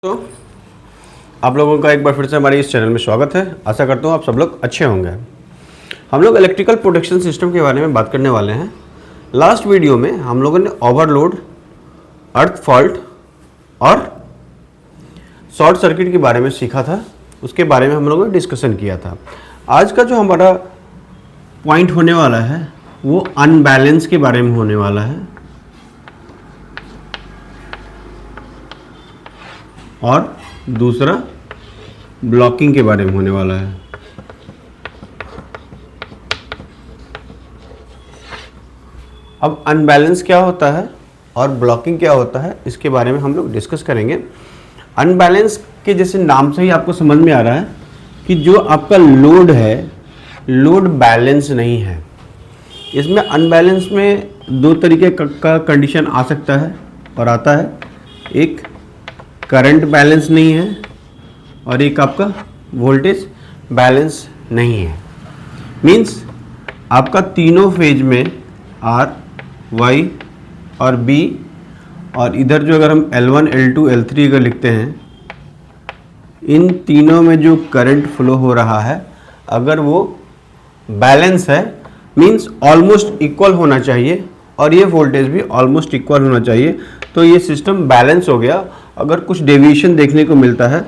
तो आप लोगों का एक बार फिर से हमारे इस चैनल में स्वागत है। आशा करता हूँ आप सब लोग अच्छे होंगे। हम लोग इलेक्ट्रिकल प्रोटेक्शन सिस्टम के बारे में बात करने वाले हैं। लास्ट वीडियो में हम लोगों ने ओवरलोड, अर्थ फॉल्ट और शॉर्ट सर्किट के बारे में सीखा था। उसके बारे में हम लोगों ने डिस्कशन किया था। आज का जो हमारा पॉइंट होने वाला है वो अनबैलेंस के बारे में होने वाला है और दूसरा ब्लॉकिंग के बारे में होने वाला है। अब अनबैलेंस क्या होता है और ब्लॉकिंग क्या होता है इसके बारे में हम लोग डिस्कस करेंगे। अनबैलेंस के जैसे नाम से ही आपको समझ में आ रहा है कि जो आपका लोड है, लोड बैलेंस नहीं है। इसमें अनबैलेंस में दो तरीके का कंडीशन आ सकता है और आता है। एक करंट बैलेंस नहीं है और एक आपका वोल्टेज बैलेंस नहीं है। मींस आपका तीनों फेज में आर, वाई और बी, और इधर जो अगर हम L1, L2, L3 अगर लिखते हैं, इन तीनों में जो करंट फ्लो हो रहा है अगर वो बैलेंस है, मींस ऑलमोस्ट इक्वल होना चाहिए और ये वोल्टेज भी ऑलमोस्ट इक्वल होना चाहिए, तो ये सिस्टम बैलेंस हो गया। अगर कुछ डेविएशन देखने को मिलता है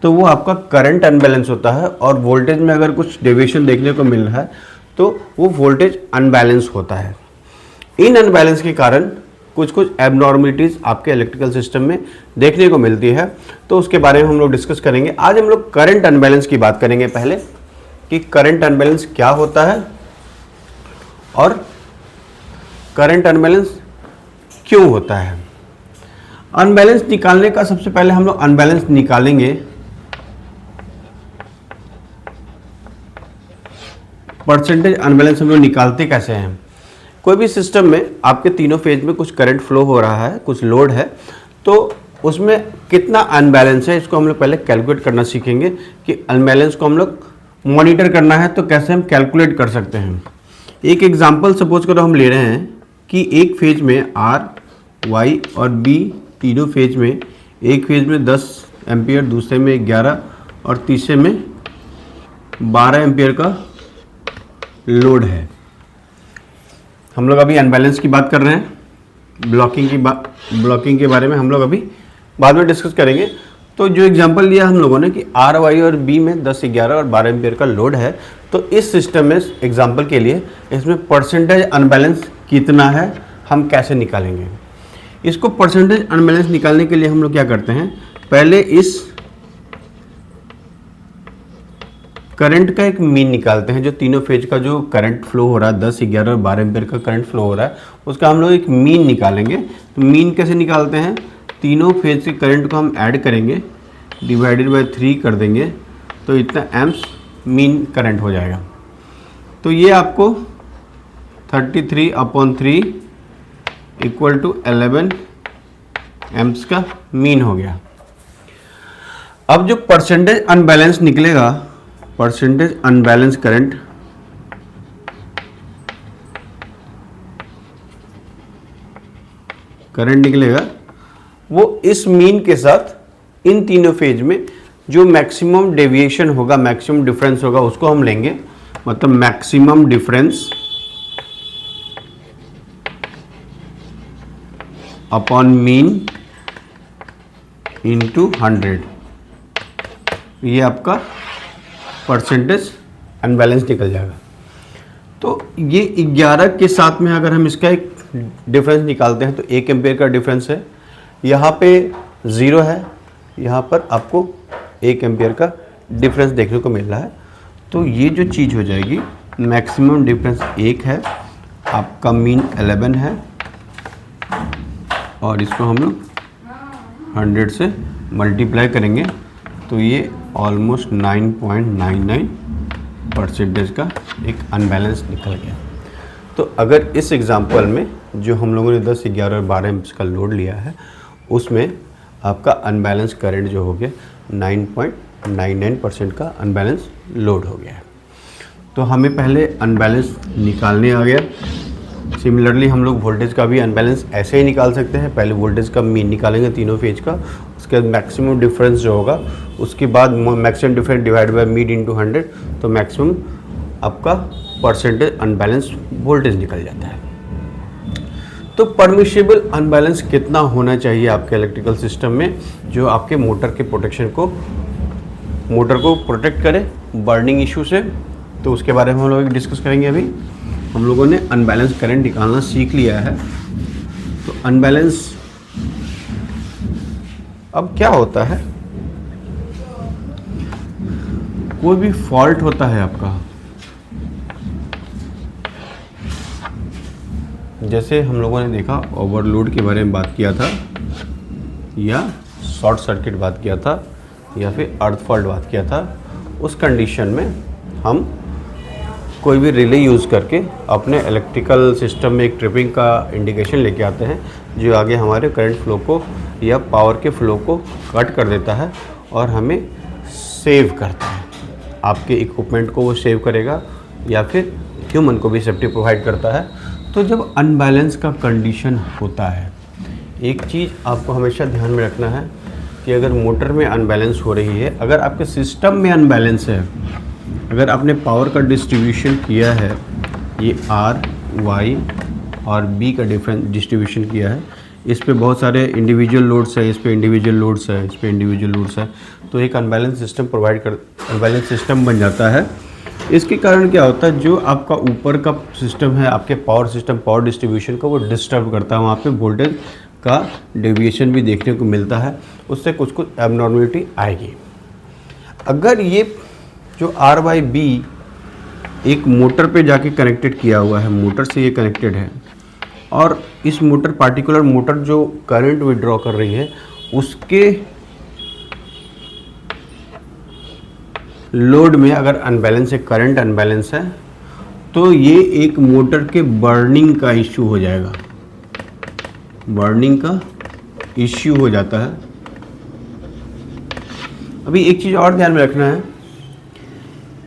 तो वो आपका करंट अनबैलेंस होता है, और वोल्टेज में अगर कुछ डेविएशन देखने को मिल रहा है तो वो वोल्टेज अनबैलेंस होता है। इन अनबैलेंस के कारण कुछ कुछ एबनॉर्मलिटीज़ आपके इलेक्ट्रिकल सिस्टम में देखने को मिलती है, तो उसके बारे में हम लोग डिस्कस करेंगे। आज हम लोग करंट अनबैलेंस की बात करेंगे पहले, कि करंट अनबैलेंस क्या होता है और करंट अनबैलेंस क्यों होता है। अनबैलेंस निकालने का सबसे पहले हम लोग अनबैलेंस निकालेंगे। परसेंटेज अनबैलेंस हम लोग निकालते कैसे हैं। कोई भी सिस्टम में आपके तीनों फेज में कुछ करंट फ्लो हो रहा है, कुछ लोड है, तो उसमें कितना अनबैलेंस है इसको हम लोग पहले कैलकुलेट करना सीखेंगे। कि अनबैलेंस को हम लोग मॉनिटर करना है तो कैसे हम कैलकुलेट कर सकते हैं। एक एग्जांपल सपोज करो हम ले रहे हैं कि एक फेज में आर, वाई और बी, तीनों फेज में, एक फेज में 10 एम्पियर, दूसरे में 11 और तीसरे में 12 एम्पियर का लोड है। हम लोग अभी अनबैलेंस की बात कर रहे हैं। ब्लॉकिंग के बारे में हम लोग अभी बाद में डिस्कस करेंगे। तो जो एग्जांपल लिया हम लोगों ने कि आर, वाई और बी में 10, 11 और 12 एम्पियर का लोड है, तो इस सिस्टम में एग्जांपल के लिए इसमें परसेंटेज अनबैलेंस कितना है हम कैसे निकालेंगे। इसको परसेंटेज अनबैलेंस निकालने के लिए हम लोग क्या करते हैं, पहले इस करंट का एक मीन निकालते हैं। जो तीनों फेज का जो करंट फ्लो हो रहा है, 10, 11 और 12 एम्पियर का करंट फ्लो हो रहा है, उसका हम लोग एक मीन निकालेंगे। तो मीन कैसे निकालते हैं, तीनों फेज के करंट को हम ऐड करेंगे, डिवाइडेड बाय 3 कर देंगे, तो इतना एम्प्स मीन करंट हो जाएगा। तो ये आपको 33/3 इक्वल टू 11 एम्प्स का मीन हो गया। अब जो परसेंटेज अनबैलेंस निकलेगा, परसेंटेज अनबैलेंस करंट, निकलेगा, वो इस मीन के साथ इन तीनों फेज में जो मैक्सिमम डेविएशन होगा, मैक्सिमम डिफरेंस होगा, उसको हम लेंगे। मतलब maximum difference upon mean into 100, ये आपका परसेंटेज अनबैलेंस निकल जाएगा। तो ये 11 के साथ में अगर हम इसका एक डिफरेंस निकालते हैं तो 1 एम्पियर का डिफरेंस है, यहाँ पे 0 है, यहाँ पर आपको 1 एम्पियर का डिफरेंस देखने को मिल रहा है। तो ये जो चीज़ हो जाएगी, मैक्सिमम डिफरेंस 1 है, आपका मीन 11 है, और इसको हम लोग 100 से मल्टीप्लाई करेंगे तो ये ऑलमोस्ट 9.99 परसेंटेज का एक अनबैलेंस निकल गया। तो अगर इस एग्जांपल में जो हम लोगों ने 10, 11 और 12 एम्प्स का लोड लिया है, उसमें आपका अनबैलेंस करंट जो हो गया 9.99% का अनबैलेंस लोड हो गया है। तो हमें पहले अनबैलेंस निकालने आ गया। सिमिलरली हम लोग वोल्टेज का भी अनबैलेंस ऐसे ही निकाल सकते हैं। पहले वोल्टेज का मीन निकालेंगे तीनों फेज का, उसके बाद मैक्सिमम डिफरेंस जो होगा, उसके बाद maximum difference divide by mean into 100, तो मैक्सिमम आपका परसेंटेज अनबैलेंस वोल्टेज निकल जाता है। तो परमिशिबल अनबैलेंस कितना होना चाहिए आपके इलेक्ट्रिकल सिस्टम में, जो आपके मोटर के प्रोटेक्शन को, मोटर को प्रोटेक्ट करे बर्निंग इशू से। तो उसके बारे में हम लोग डिस्कस करेंगे। अभी हम लोगों ने अनबैलेंस करंट निकालना सीख लिया है। तो अनबैलेंस अब क्या होता है, कोई भी फॉल्ट होता है आपका, जैसे हम लोगों ने देखा ओवरलोड के बारे में बात किया था, या शॉर्ट सर्किट बात किया था, या फिर अर्थ फॉल्ट बात किया था। उस कंडीशन में हम कोई भी रिले यूज़ करके अपने इलेक्ट्रिकल सिस्टम में एक ट्रिपिंग का इंडिकेशन लेके आते हैं, जो आगे हमारे करंट फ्लो को या पावर के फ्लो को कट कर देता है और हमें सेव करता है। आपके इक्विपमेंट को वो सेव करेगा या फिर ह्यूमन को भी सेफ्टी प्रोवाइड करता है। तो जब अनबैलेंस का कंडीशन होता है, एक चीज़ आपको हमेशा ध्यान में रखना है कि अगर मोटर में अनबैलेंस हो रही है, अगर आपके सिस्टम में अनबैलेंस है, अगर आपने पावर का डिस्ट्रीब्यूशन किया है, ये आर वाई और बी का डिस्ट्रीब्यूशन किया है, इस पे बहुत सारे इंडिविजुअल लोड्स है, इस पे इंडिविजुअल लोड्स है, इस पे इंडिविजुअल लोड्स है, तो एक अनबैलेंस सिस्टम अनबैलेंस सिस्टम बन जाता है। इसके कारण क्या होता है, जो आपका ऊपर का सिस्टम है, आपके पावर सिस्टम, पावर डिस्ट्रीब्यूशन को वो डिस्टर्ब करता है। वहाँ पे वोल्टेज का डेविएशन भी देखने को मिलता है, उससे कुछ कुछ एबनॉर्मलिटी आएगी। अगर ये जो आर वाई बी एक मोटर पे जाके कनेक्टेड किया हुआ है, मोटर से ये कनेक्टेड है, और इस मोटर पार्टिकुलर मोटर जो करंट विड्रॉ कर रही है, उसके लोड में अगर अनबैलेंस है, करंट अनबैलेंस है, तो ये एक मोटर के बर्निंग का इश्यू हो जाएगा, बर्निंग का इश्यू हो जाता है। अभी एक चीज़ और ध्यान में रखना है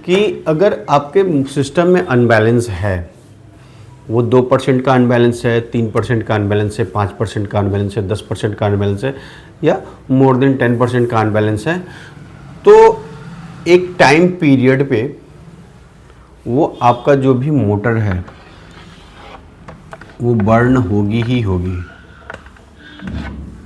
कि अगर आपके सिस्टम में अनबैलेंस है, वो 2% का अनबैलेंस है, 3% का अनबैलेंस है, 5% का अनबैलेंस है, 10% का अनबैलेंस है, या मोर देन 10% का अनबैलेंस है, तो एक टाइम पीरियड पे वो आपका जो भी मोटर है वो बर्न होगी ही होगी।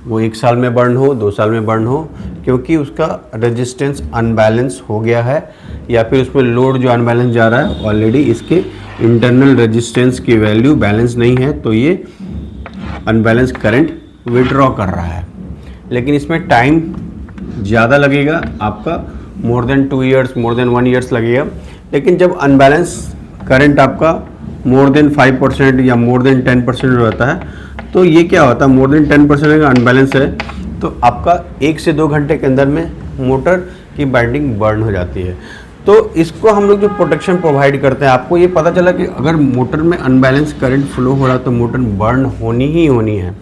वो 1 साल में बर्न हो, 2 साल में बर्न हो, क्योंकि उसका रेजिस्टेंस अनबैलेंस हो गया है, या फिर उसमें लोड जो अनबैलेंस जा रहा है, ऑलरेडी इसके इंटरनल रेजिस्टेंस की वैल्यू बैलेंस नहीं है, तो ये अनबैलेंस करंट विड्रॉ कर रहा है। लेकिन इसमें टाइम ज़्यादा लगेगा, आपका more than 2 years, more than 1 years लगेगा। लेकिन जब अनबैलेंस करंट आपका मोर देन 5% या मोर देन 10% रहता है, तो ये क्या होता है, मोर देन 10% अगर अनबैलेंस है, तो आपका 1 से 2 घंटे के अंदर में मोटर की बाइंडिंग बर्न हो जाती है। तो इसको हम लोग जो प्रोटेक्शन प्रोवाइड करते हैं, आपको ये पता चला कि अगर मोटर में अनबैलेंस करंट फ्लो हो रहा है तो मोटर बर्न होनी ही होनी है।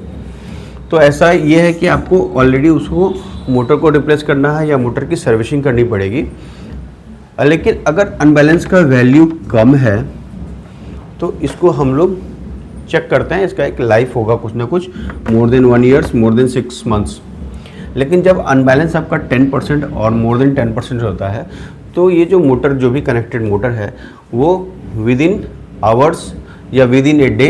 तो ऐसा ये है कि आपको ऑलरेडी उसको मोटर को रिप्लेस करना है या मोटर की सर्विसिंग करनी पड़ेगी। लेकिन अगर अनबैलेंस का वैल्यू कम है तो इसको हम लोग चेक करते हैं, इसका एक लाइफ होगा कुछ ना कुछ, more than 1 years, more than 6 months. लेकिन जब अनबैलेंस आपका 10% और मोर देन 10% होता है, तो ये जो मोटर, जो भी कनेक्टेड मोटर है, वो विद इन आवर्स या विद इन ए डे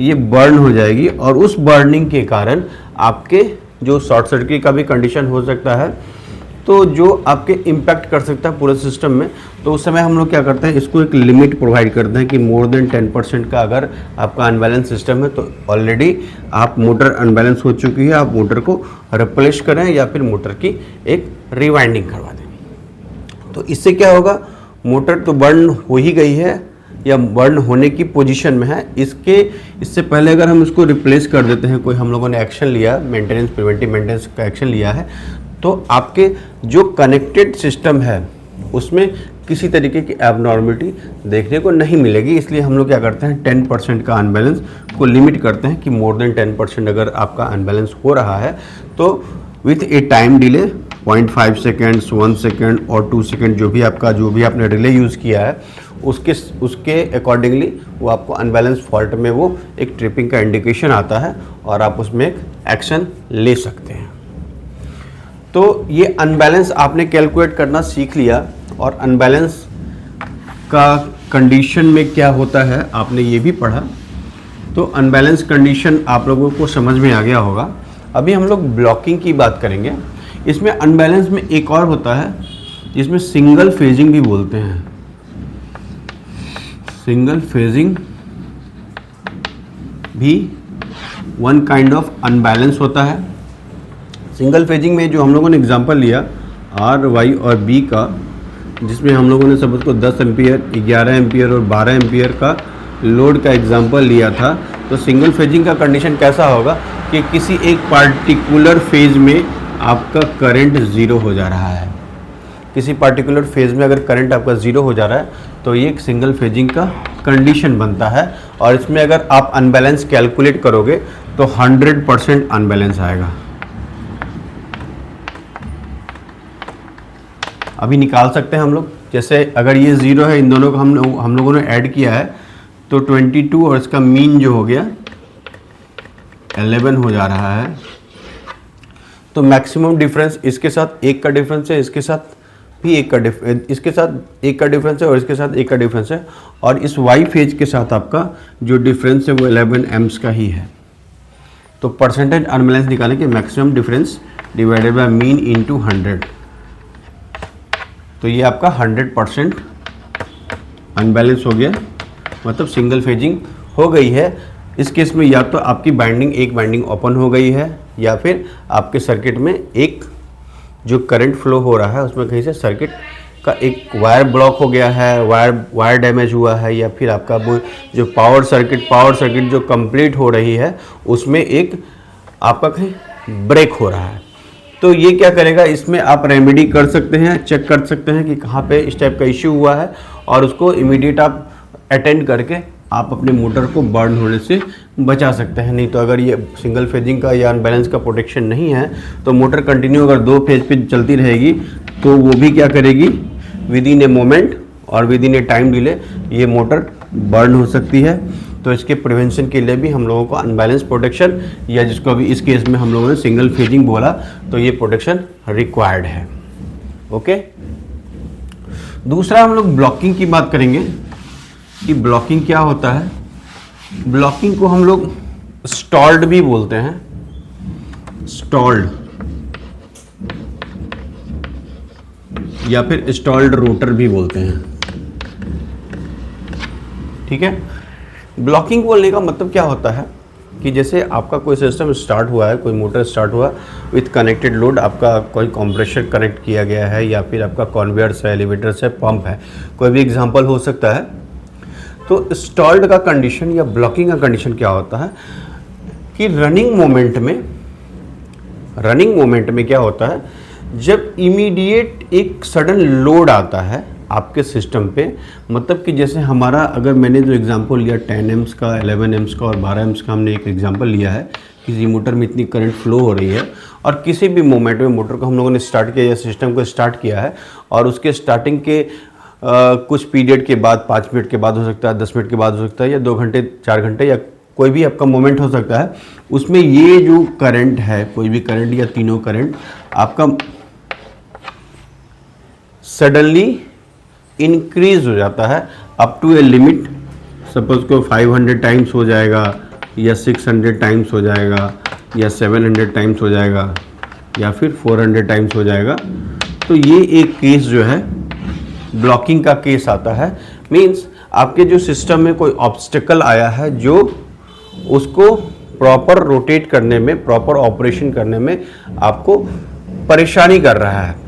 ये बर्न हो जाएगी, और उस बर्निंग के कारण आपके जो शॉर्ट सर्किट का भी कंडीशन हो सकता है, तो जो आपके इम्पैक्ट कर सकता है पूरे सिस्टम में। तो उस समय हम लोग क्या करते हैं, इसको एक लिमिट प्रोवाइड करते हैं कि मोर देन 10% का अगर आपका अनबैलेंस सिस्टम है, तो ऑलरेडी आप मोटर अनबैलेंस हो चुकी है, आप मोटर को रिप्लेस करें या फिर मोटर की एक रिवाइंडिंग करवा दें। तो इससे क्या होगा, मोटर तो बर्न हो ही गई है या बर्न होने की पोजीशन में है, इससे पहले अगर हम इसको रिप्लेस कर देते हैं, कोई हम लोगों ने एक्शन लिया, मेंटेनेंस, प्रिवेंटिव मेंटेनेंस का एक्शन लिया है, तो आपके जो कनेक्टेड सिस्टम है उसमें किसी तरीके की एबनॉर्मलिटी देखने को नहीं मिलेगी। इसलिए हम लोग क्या करते हैं, 10% का अनबैलेंस को लिमिट करते हैं कि मोर देन 10% अगर आपका अनबैलेंस हो रहा है, तो with A time delay 0.5 seconds, 1 second और 2 सेकेंड, जो भी आपने रिले यूज़ किया है, उसके उसके अकॉर्डिंगली वो आपको अनबैलेंस फॉल्ट में वो एक ट्रिपिंग का इंडिकेशन आता है और आप उसमें एक एक्शन ले सकते हैं। तो ये अनबैलेंस आपने कैलकुलेट करना सीख लिया और अनबैलेंस का कंडीशन में क्या होता है आपने ये भी पढ़ा। तो अनबैलेंस कंडीशन आप लोगों को समझ में आ गया होगा। अभी हम लोग ब्लॉकिंग की बात करेंगे। इसमें अनबैलेंस में एक और होता है जिसमें सिंगल फेजिंग भी बोलते हैं। सिंगल फेजिंग भी वन काइंड ऑफ अनबैलेंस होता है। सिंगल फेजिंग में जो हम लोगों ने एग्जांपल लिया आर वाई और बी का, जिसमें हम लोगों ने सब उसको 10 एम्पियर 11 एम्पियर और 12 एम्पियर का लोड का एग्जांपल लिया था। तो सिंगल फेजिंग का कंडीशन कैसा होगा कि किसी एक पार्टिकुलर फेज में आपका करंट ज़ीरो हो जा रहा है। किसी पार्टिकुलर फेज में अगर करंट आपका ज़ीरो हो जा रहा है तो ये एक सिंगल फेजिंग का कंडीशन बनता है। और इसमें अगर आप अनबैलेंस कैलकुलेट करोगे तो 100% अनबैलेंस आएगा। अभी निकाल सकते हैं हम लोग। जैसे अगर ये ज़ीरो है, इन दोनों को हम लोगों ने ऐड किया है तो 22 और इसका मीन जो हो गया 11 हो जा रहा है। तो मैक्सिमम डिफरेंस इसके साथ एक का डिफरेंस है, इसके साथ भी एक का इसके साथ एक का डिफरेंस है और इसके साथ एक का डिफरेंस है। और इस वाई फेज के साथ आपका जो डिफरेंस है वो 11 एम्स का ही है। तो परसेंटेज अनबैलेंस निकालें कि maximum difference divided by mean into 100। तो ये आपका 100% अनबैलेंस हो गया, मतलब सिंगल फेजिंग हो गई है। इस केस में या तो आपकी एक बाइंडिंग ओपन हो गई है या फिर आपके सर्किट में एक जो करंट फ्लो हो रहा है उसमें कहीं से सर्किट का एक वायर ब्लॉक हो गया है, वायर डैमेज हुआ है, या फिर आपका वो जो पावर सर्किट जो कंप्लीट हो रही है उसमें एक आपका कहीं ब्रेक हो रहा है। तो ये क्या करेगा, इसमें आप रेमेडी कर सकते हैं, चेक कर सकते हैं कि कहाँ पे इस टाइप का इश्यू हुआ है और उसको इमीडिएट आप अटेंड करके आप अपने मोटर को बर्न होने से बचा सकते हैं। नहीं तो अगर ये सिंगल फेजिंग का या अनबैलेंस का प्रोटेक्शन नहीं है तो मोटर कंटिन्यू अगर 2 फेज पे चलती रहेगी तो वो भी क्या करेगी, विद इन ए मोमेंट और with in A time delay ये मोटर बर्न हो सकती है। तो इसके प्रिवेंशन के लिए भी हम लोगों को अनबैलेंस प्रोटेक्शन, या जिसको अभी इस केस में हम लोगों ने सिंगल फेजिंग बोला, तो ये प्रोटेक्शन रिक्वायर्ड है। ओके, दूसरा हम लोग ब्लॉकिंग की बात करेंगे कि ब्लॉकिंग क्या होता है। ब्लॉकिंग को हम लोग स्टॉल्ड भी बोलते हैं, स्टॉल्ड या फिर स्टॉल्ड रोटर भी बोलते हैं। ठीक है, ब्लॉकिंग बोलने का मतलब क्या होता है कि जैसे आपका कोई सिस्टम स्टार्ट हुआ है, कोई मोटर स्टार्ट हुआ विथ कनेक्टेड लोड, आपका कोई कंप्रेसर कनेक्ट किया गया है या फिर आपका कन्वेयर्स है, एलिवेटर्स है, पंप है, कोई भी एग्जांपल हो सकता है। तो स्टॉल्ड का कंडीशन या ब्लॉकिंग का कंडीशन क्या होता है कि रनिंग मोमेंट में क्या होता है, जब इमीडिएट एक सडन लोड आता है आपके सिस्टम पे, मतलब कि जैसे हमारा, अगर मैंने जो एग्जांपल लिया 10 एम्स का, 11 एम्स का और 12 एम्स का, हमने एक एग्जांपल लिया है, किसी मोटर में इतनी करंट फ्लो हो रही है और किसी भी मोमेंट में मोटर को हम लोगों ने स्टार्ट किया या सिस्टम को स्टार्ट किया है और उसके स्टार्टिंग के कुछ पीरियड के बाद, 5 मिनट के बाद हो सकता है, 10 मिनट के बाद हो सकता है, या 2 घंटे 4 घंटे, या कोई भी आपका मोमेंट हो सकता है, उसमें ये जो करंट है, कोई भी करंट या तीनों करंट आपका सडनली इंक्रीज हो जाता है up to a limit. Suppose को 500 टाइम्स हो जाएगा या 600 टाइम्स हो जाएगा या 700 टाइम्स हो जाएगा या फिर 400 टाइम्स हो जाएगा। तो ये एक केस जो है ब्लॉकिंग का केस आता है। मींस आपके जो सिस्टम में कोई ऑब्स्टेकल आया है जो उसको प्रॉपर रोटेट करने में, प्रॉपर ऑपरेशन करने में आपको परेशानी कर रहा है,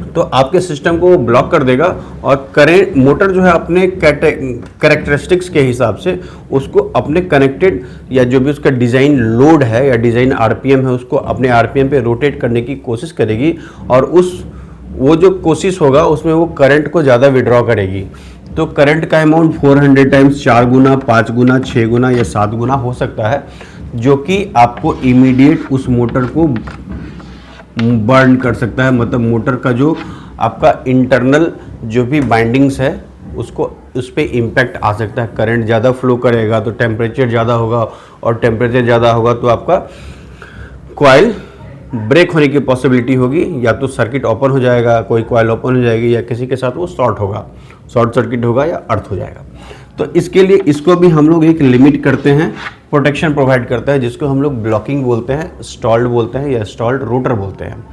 तो आपके सिस्टम को वो ब्लॉक कर देगा और करेंट मोटर जो है अपने कैरेक्टरिस्टिक्स के हिसाब से उसको अपने कनेक्टेड या जो भी उसका डिज़ाइन लोड है या डिज़ाइन आरपीएम है उसको अपने आरपीएम पे रोटेट करने की कोशिश करेगी और वो जो कोशिश होगा उसमें वो करंट को ज़्यादा विड्रॉ करेगी। तो करंट का अमाउंट 400 टाइम्स 4 गुना, 5 गुना, 6 गुना या 7 गुना हो सकता है, जो कि आपको इमीडिएट उस मोटर को बर्न कर सकता है। मतलब मोटर का जो आपका इंटरनल जो भी बाइंडिंग्स है उसको उस पर इम्पैक्ट आ सकता है। करंट ज़्यादा फ्लो करेगा तो टेम्परेचर ज़्यादा होगा, और टेम्परेचर ज़्यादा होगा तो आपका कॉइल ब्रेक होने की पॉसिबिलिटी होगी, या तो सर्किट ओपन हो जाएगा, कोई कॉइल ओपन हो जाएगी, या किसी के साथ वो शॉर्ट सर्किट होगा या अर्थ हो जाएगा। तो इसके लिए इसको भी हम लोग एक लिमिट करते हैं, प्रोटेक्शन प्रोवाइड करता है, जिसको हम लोग ब्लॉकिंग बोलते हैं, स्टॉल्ड बोलते हैं या स्टॉल्ड रोटर बोलते हैं।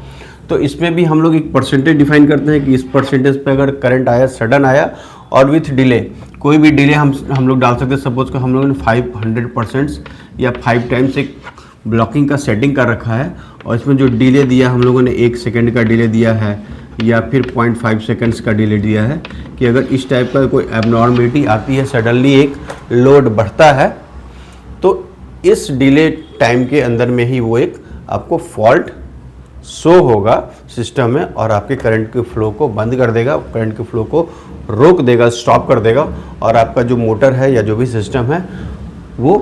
तो इसमें भी हम लोग एक परसेंटेज डिफाइन करते हैं कि इस परसेंटेज पे अगर करंट आया, सडन आया और विथ डिले, कोई भी डिले हम लोग डाल सकते हैं। सपोज को हम लोगों ने 500% या 5 टाइम्स एक ब्लॉकिंग का सेटिंग कर रखा है, और इसमें जो डिले दिया हम लोगों ने 1 सेकेंड का डिले दिया है या फिर 0.5 सेकेंड्स का डिले दिया है, कि अगर इस टाइप का कोई एबनॉर्मलिटी आती है, सडनली एक लोड बढ़ता है, तो इस डिले टाइम के अंदर में ही वो एक आपको फॉल्ट शो होगा सिस्टम में, और आपके करंट के फ्लो को बंद कर देगा, करंट के फ्लो को रोक देगा, स्टॉप कर देगा, और आपका जो मोटर है या जो भी सिस्टम है वो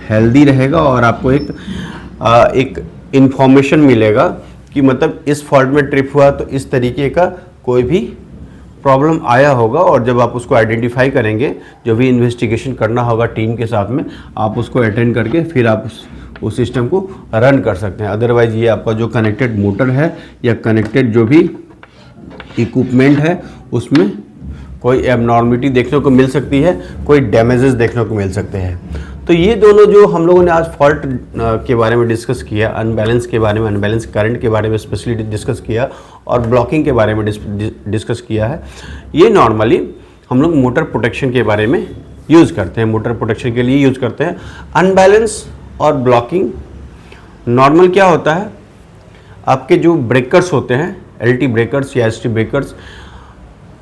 हेल्दी रहेगा, और आपको एक इंफॉर्मेशन मिलेगा कि मतलब इस फॉल्ट में ट्रिप हुआ तो इस तरीके का कोई भी प्रॉब्लम आया होगा। और जब आप उसको आइडेंटिफाई करेंगे, जो भी इन्वेस्टिगेशन करना होगा टीम के साथ में, आप उसको अटेंड करके फिर आप उस सिस्टम को रन कर सकते हैं। अदरवाइज ये आपका जो कनेक्टेड मोटर है या कनेक्टेड जो भी इक्विपमेंट है उसमें कोई एबनॉर्मलिटी देखने को मिल सकती है, कोई डैमेजेस देखने को मिल सकते हैं। तो ये दोनों जो हम लोगों ने आज फॉल्ट के बारे में डिस्कस किया, अनबैलेंस के बारे में, अनबैलेंस करंट के बारे में स्पेशली डिस्कस किया, और ब्लॉकिंग के बारे में डिस्कस किया है, ये नॉर्मली हम लोग मोटर प्रोटेक्शन के बारे में यूज़ करते हैं, मोटर प्रोटेक्शन के लिए यूज़ करते हैं। अनबैलेंस और ब्लॉकिंग नॉर्मल क्या होता है, आपके जो ब्रेकर्स होते हैं, एलटी ब्रेकर्स या एसटी ब्रेकर्स,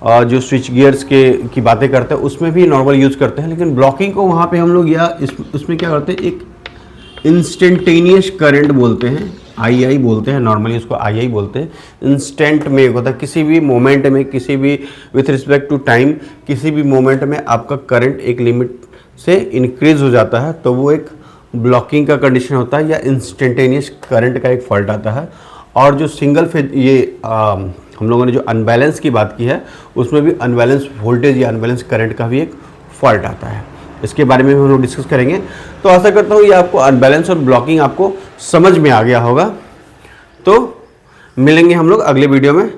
जो स्विच गियर्स की बातें करते हैं उसमें भी नॉर्मल यूज़ करते हैं। लेकिन ब्लॉकिंग को वहाँ पे हम लोग या उसमें क्या करते हैं, एक इंस्टेंटेनियस करंट बोलते हैं, आई बोलते हैं, नॉर्मली उसको आई बोलते हैं। इंस्टेंट में होता है, किसी भी मोमेंट में, किसी भी विथ रिस्पेक्ट टू टाइम, किसी भी मोमेंट में आपका करंट एक लिमिट से इंक्रीज हो जाता है, तो वो एक ब्लॉकिंग का कंडीशन होता है, या इंस्टेंटेनियस करंट का एक फॉल्ट आता है। और जो सिंगल फेज, ये हम लोगों ने जो अनबैलेंस की बात की है, उसमें भी अनबैलेंस वोल्टेज या अनबैलेंस करंट का भी एक फॉल्ट आता है। इसके बारे में भी हम लोग डिस्कस करेंगे। तो आशा करता हूँ ये आपको अनबैलेंस और ब्लॉकिंग आपको समझ में आ गया होगा। तो मिलेंगे हम लोग अगले वीडियो में।